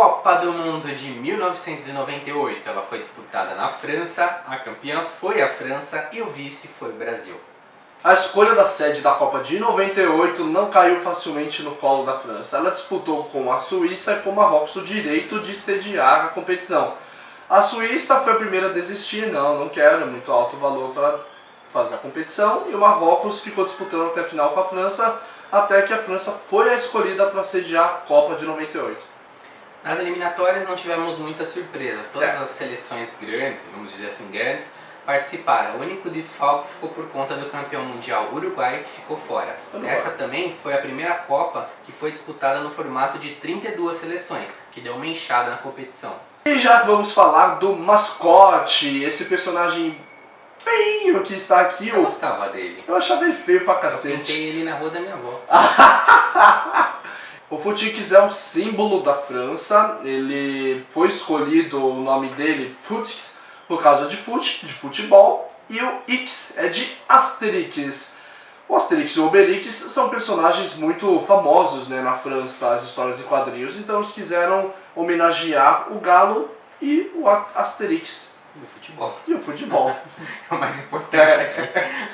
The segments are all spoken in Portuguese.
Copa do Mundo de 1998, ela foi disputada na França, a campeã foi a França e o vice foi o Brasil. A escolha da sede da Copa de 98 não caiu facilmente no colo da França. Ela disputou com a Suíça e com o Marrocos o direito de sediar a competição. A Suíça foi a primeira a desistir, não quero, é muito alto o valor para fazer a competição, e o Marrocos ficou disputando até a final com a França, até que a França foi a escolhida para sediar a Copa de 98. Nas eliminatórias não tivemos muitas surpresas, todas as seleções grandes, vamos dizer assim, grandes, participaram. O único desfalque ficou por conta do campeão mundial Uruguai, que ficou fora. Essa também foi a primeira Copa que foi disputada no formato de 32 seleções, que deu uma enxada na competição. E já vamos falar do mascote, esse personagem feio que está aqui. Eu gostava dele. Eu achava ele feio pra cacete. Eu pintei ele na rua da minha avó. O Futix é um símbolo da França, ele foi escolhido o nome dele, Futix, por causa de futebol, e o X é de Asterix. O Asterix e o Obelix são personagens muito famosos, né, na França, as histórias em quadrinhos, então eles quiseram homenagear o galo e o Asterix. E o futebol. E o futebol. É o mais importante aqui.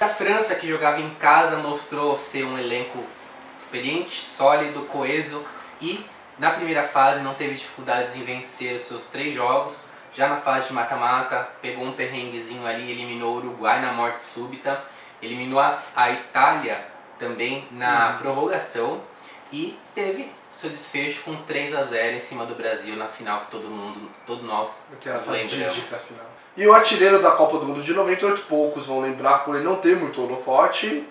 A França, que jogava em casa, mostrou ser um elenco experiente, sólido, coeso e na primeira fase não teve dificuldades em vencer os seus 3 jogos. Já na fase de mata-mata, pegou um perrenguezinho ali, eliminou o Uruguai na morte súbita, eliminou a Itália também na prorrogação e teve seu desfecho com 3-0 em cima do Brasil na final que todos nós nos lembramos. E o artilheiro da Copa do Mundo de 98, poucos vão lembrar por ele não ter muito holofote,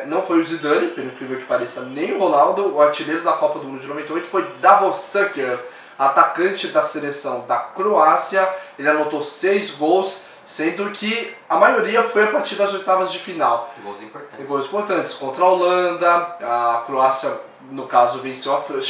não foi o Zidane, pelo incrível que pareça, nem o Ronaldo. O artilheiro da Copa do Mundo de 98 foi Davor Suker, atacante da seleção da Croácia. Ele anotou 6 gols, sendo que a maioria foi a partir das oitavas de final. Gols importantes. Contra a Holanda, a Croácia, no caso,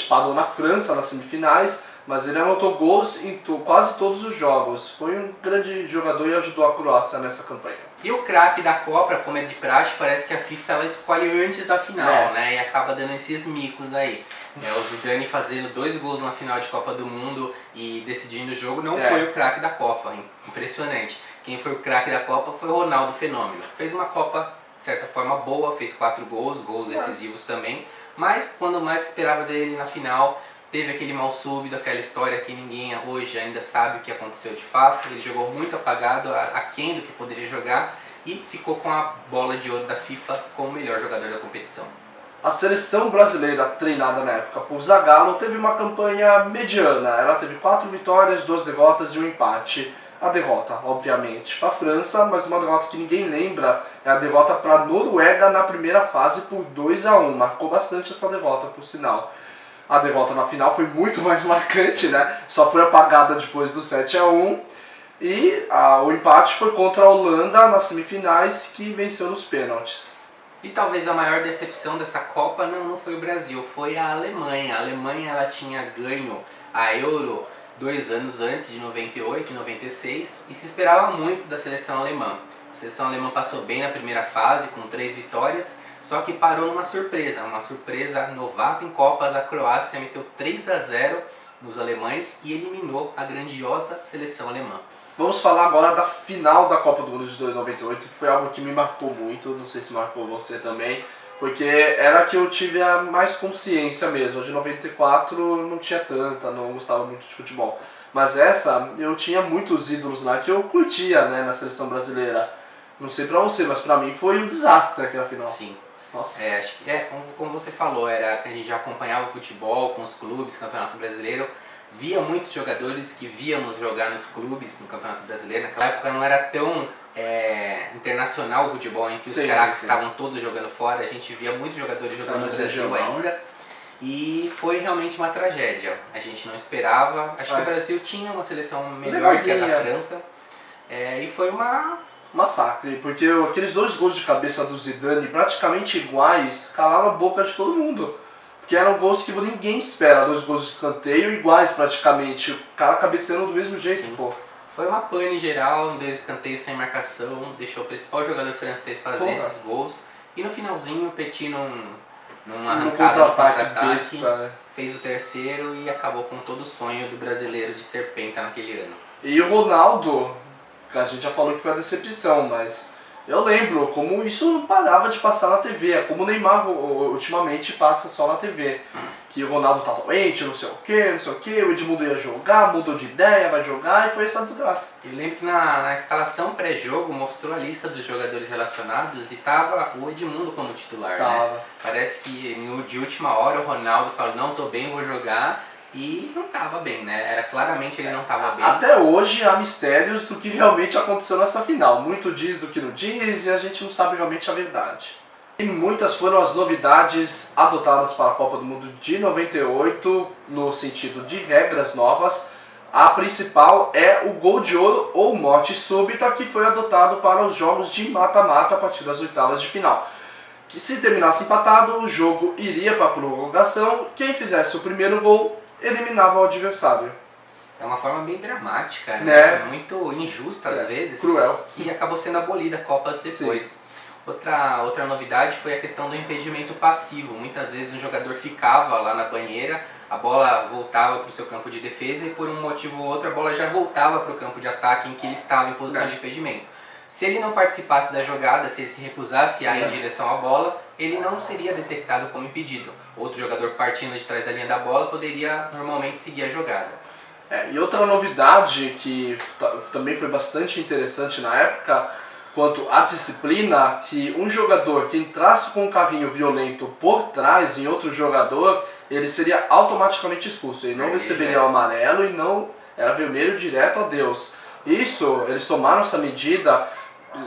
parou na França nas semifinais, mas ele anotou gols em quase todos os jogos. Foi um grande jogador e ajudou a Croácia nessa campanha. E o craque da Copa, como é de praxe, parece que a FIFA ela escolhe antes da final, né? E acaba dando esses micos aí. O Zidane fazendo 2 gols numa final de Copa do Mundo e decidindo o jogo não foi o craque da Copa. Impressionante. Quem foi o craque da Copa foi o Ronaldo Fenômeno. Fez uma Copa, de certa forma, boa, fez 4 gols decisivos também. Mas quando mais esperava dele na final, teve aquele mal súbito, aquela história que ninguém hoje ainda sabe o que aconteceu de fato. Ele jogou muito apagado, aquém do que poderia jogar, e ficou com a bola de ouro da FIFA como o melhor jogador da competição. A seleção brasileira, treinada na época por Zagallo, teve uma campanha mediana. Ela teve 4 vitórias, 2 derrotas e um empate. A derrota, obviamente, para a França, mas uma derrota que ninguém lembra é a derrota para a Noruega na primeira fase por 2-1. Marcou bastante essa derrota, por sinal. A derrota na final foi muito mais marcante, né? Só foi apagada depois do 7-1. E o empate foi contra a Holanda nas semifinais, que venceu nos pênaltis. E talvez a maior decepção dessa Copa não foi o Brasil, foi a Alemanha. A Alemanha ela tinha ganho a Euro 2 anos antes, de 98 e 96, e se esperava muito da seleção alemã. A seleção alemã passou bem na primeira fase, com 3 vitórias, só que parou numa surpresa novata em Copas. A Croácia meteu 3-0 nos alemães e eliminou a grandiosa seleção alemã. Vamos falar agora da final da Copa do Mundo de 98, que foi algo que me marcou muito, não sei se marcou você também, porque era a que eu tive a mais consciência mesmo. A de 94 eu não tinha tanta, não gostava muito de futebol. Mas essa, eu tinha muitos ídolos lá que eu curtia, né, na seleção brasileira. Não sei pra você, mas pra mim foi um desastre aquela final. Sim. Nossa. Acho que como você falou, era que a gente já acompanhava o futebol com os clubes, Campeonato Brasileiro, via muitos jogadores que víamos jogar nos clubes no Campeonato Brasileiro. Naquela época não era tão internacional o futebol, em que os craques estavam todos jogando fora, a gente via muitos jogadores jogando no Brasil ainda. E foi realmente uma tragédia. A gente não esperava. Acho que o Brasil tinha uma seleção melhor que a da França. E foi uma massacre, porque aqueles 2 gols de cabeça do Zidane, praticamente iguais, calaram a boca de todo mundo. Porque eram gols que ninguém espera, 2 gols de escanteio iguais praticamente, o cara cabeceando do mesmo jeito, pô. Foi uma pane geral, um escanteio sem marcação, deixou o principal jogador francês fazer esses gols. E no finalzinho o Petit numa No arrancada no contra-ataque contra-ataque, besta, né? fez o terceiro e acabou com todo o sonho do brasileiro de ser penta naquele ano. E o Ronaldo, que a gente já falou que foi a decepção, mas eu lembro como isso não parava de passar na TV, é como o Neymar ultimamente passa só na TV. Que o Ronaldo tá doente, não sei o que, o Edmundo ia jogar, mudou de ideia, vai jogar, e foi essa desgraça. Eu lembro que na escalação pré-jogo mostrou a lista dos jogadores relacionados e tava o Edmundo como titular, né? Parece que de última hora o Ronaldo falou, não, tô bem, vou jogar, e não tava bem, né? Era claramente ele não tava bem. Até hoje há mistérios do que realmente aconteceu nessa final. Muito diz do que não diz e a gente não sabe realmente a verdade. E muitas foram as novidades adotadas para a Copa do Mundo de 98, no sentido de regras novas. A principal é o gol de ouro ou morte súbita, que foi adotado para os jogos de mata-mata a partir das oitavas de final. Que se terminasse empatado, o jogo iria para a prorrogação, quem fizesse o primeiro gol eliminava o adversário. É uma forma bem dramática, né? Muito injusta às vezes. Cruel. E acabou sendo abolida Copas depois. Sim. Outra novidade foi a questão do impedimento passivo. Muitas vezes um jogador ficava lá na banheira, a bola voltava para o seu campo de defesa e por um motivo ou outro a bola já voltava para o campo de ataque em que ele estava em posição de impedimento. Se ele não participasse da jogada, se ele se recusasse a ir em direção à bola, ele não seria detectado como impedido. Outro jogador partindo de trás da linha da bola poderia normalmente seguir a jogada. E outra novidade que também foi bastante interessante na época, quanto à disciplina, que um jogador que entrasse com um carrinho violento por trás em outro jogador, ele seria automaticamente expulso. Ele não receberia o amarelo e não era vermelho direto a Deus. Isso, eles tomaram essa medida,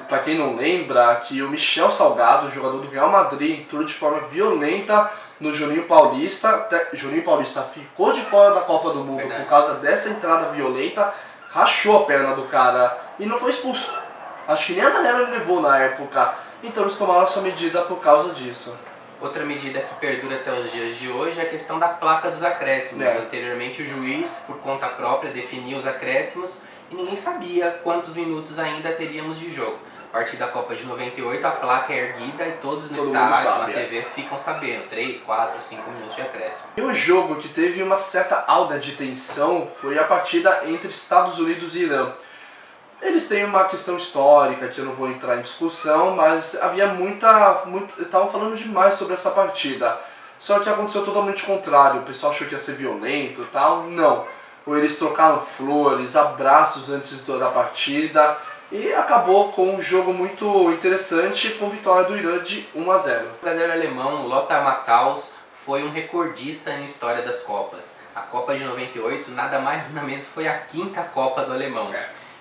para quem não lembra, que o Michel Salgado, jogador do Real Madrid, entrou de forma violenta no Juninho Paulista. Juninho Paulista ficou de fora da Copa do Mundo por causa dessa entrada violenta, rachou a perna do cara e não foi expulso. Acho que nem amarelo ele levou na época, então eles tomaram essa medida por causa disso. Outra medida que perdura até os dias de hoje é a questão da placa dos acréscimos. Anteriormente o juiz, por conta própria, definia os acréscimos e ninguém sabia quantos minutos ainda teríamos de jogo. A partir da Copa de 98 a placa é erguida e todos no estádio, na TV, ficam sabendo. 3, 4, 5 minutos de acréscimo. E o jogo que teve uma certa aura de tensão foi a partida entre Estados Unidos e Irã. Eles têm uma questão histórica que eu não vou entrar em discussão, mas havia estavam falando demais sobre essa partida. Só que aconteceu totalmente o contrário, o pessoal achou que ia ser violento e tal, não. Ou eles trocaram flores, abraços antes da partida e acabou com um jogo muito interessante com vitória do Irã de 1-0. O goleiro alemão Lothar Matthaus foi um recordista na história das Copas. A Copa de 98 nada mais nada menos foi a 5ª Copa do alemão.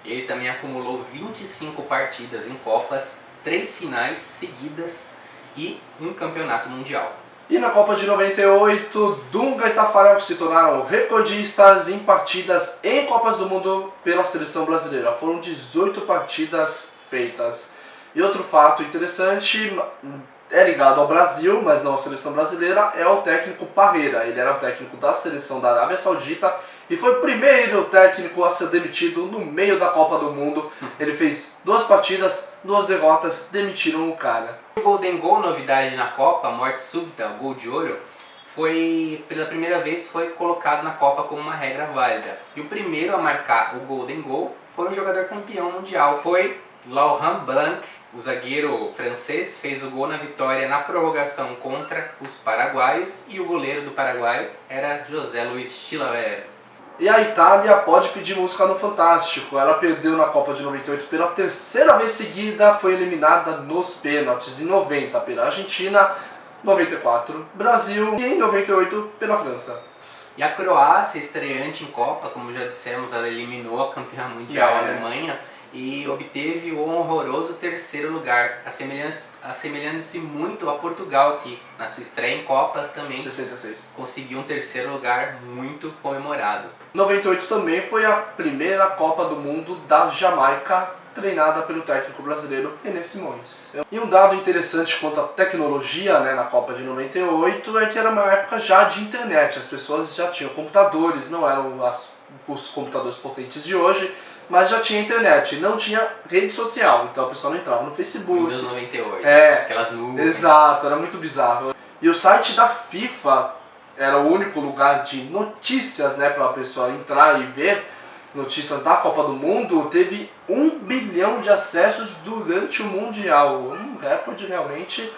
Ele também acumulou 25 partidas em Copas, 3 finais seguidas e um campeonato mundial. E na Copa de 98, Dunga e Tafarel se tornaram recordistas em partidas em Copas do Mundo pela seleção brasileira. Foram 18 partidas feitas. E outro fato interessante, é ligado ao Brasil, mas não à seleção brasileira, é o técnico Parreira. Ele era o técnico da seleção da Arábia Saudita e foi o primeiro técnico a ser demitido no meio da Copa do Mundo. Ele fez 2 partidas, 2 derrotas, demitiram o cara. O Golden Goal, novidade na Copa, morte súbita, o gol de ouro, pela primeira vez foi colocado na Copa como uma regra válida. E o primeiro a marcar o Golden Goal foi um jogador campeão mundial, foi Laurent Blanc, o zagueiro francês, fez o gol na vitória na prorrogação contra os paraguaios e o goleiro do Paraguai era José Luis Chilavert. E a Itália pode pedir música no Fantástico. Ela perdeu na Copa de 98 pela 3ª vez seguida, foi eliminada nos pênaltis em 90 pela Argentina, 94 Brasil e em 98 pela França. E a Croácia, estreante em Copa, como já dissemos, ela eliminou a campeã mundial a Alemanha e obteve o honroroso 3º lugar, assemelhando-se muito a Portugal, que na sua estreia em Copas também 66. Conseguiu um 3º lugar muito comemorado. 98 também foi a primeira Copa do Mundo da Jamaica, treinada pelo técnico brasileiro René Simões. E um dado interessante quanto à tecnologia, na Copa de 98 é que era uma época já de internet, as pessoas já tinham computadores, não eram os computadores potentes de hoje, mas já tinha internet, não tinha rede social, então a pessoa não entrava no Facebook. Windows 98, É, aquelas nuvens. Exato, era muito bizarro. E o site da FIFA era o único lugar de notícias, né, para a pessoa entrar e ver notícias da Copa do Mundo, teve 1 bilhão de acessos durante o Mundial. Um recorde realmente.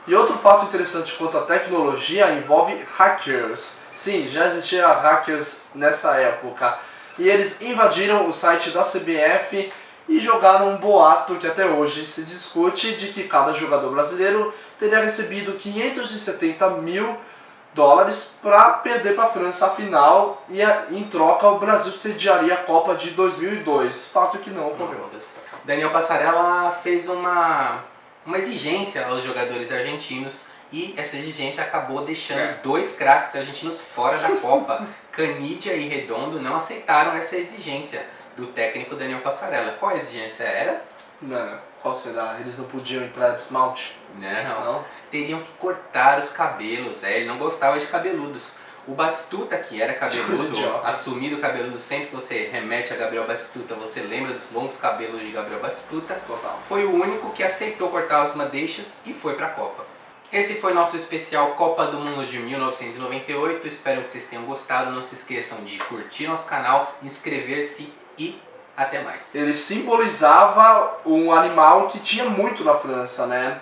E outro fato interessante quanto à tecnologia envolve hackers. Sim, já existiam hackers nessa época. E eles invadiram o site da CBF e jogaram um boato que até hoje se discute de que cada jogador brasileiro teria recebido 570 mil dólares para perder para a França a final, e em troca o Brasil sediaria a Copa de 2002, fato que não ocorreu. Daniel Passarella fez uma exigência aos jogadores argentinos e essa exigência acabou deixando 2 craques argentinos fora da Copa. Canidia e Redondo não aceitaram essa exigência do técnico Daniel Passarella. Qual a exigência era? Não, qual será? Eles não podiam entrar de esmalte? Não. Teriam que cortar os cabelos, ele não gostava de cabeludos. O Batistuta, que era cabeludo, assumido cabeludo, sempre que você remete a Gabriel Batistuta, você lembra dos longos cabelos de Gabriel Batistuta. Total. Foi o único que aceitou cortar os madeixas e foi para a Copa. Esse foi nosso especial Copa do Mundo de 1998, espero que vocês tenham gostado, não se esqueçam de curtir nosso canal, inscrever-se e até mais. Ele simbolizava um animal que tinha muito na França, né?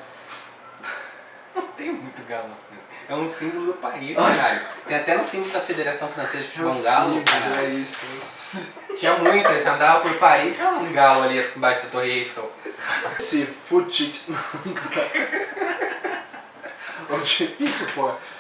Não tem muito galo na França. É um símbolo do país, caralho. Tem até no símbolo da Federação Francesa de Futebol um galo, cara. É isso. Tinha muito, eles andavam por Paris, um galo ali embaixo da Torre Eiffel. Esse Futix. É difícil, pô.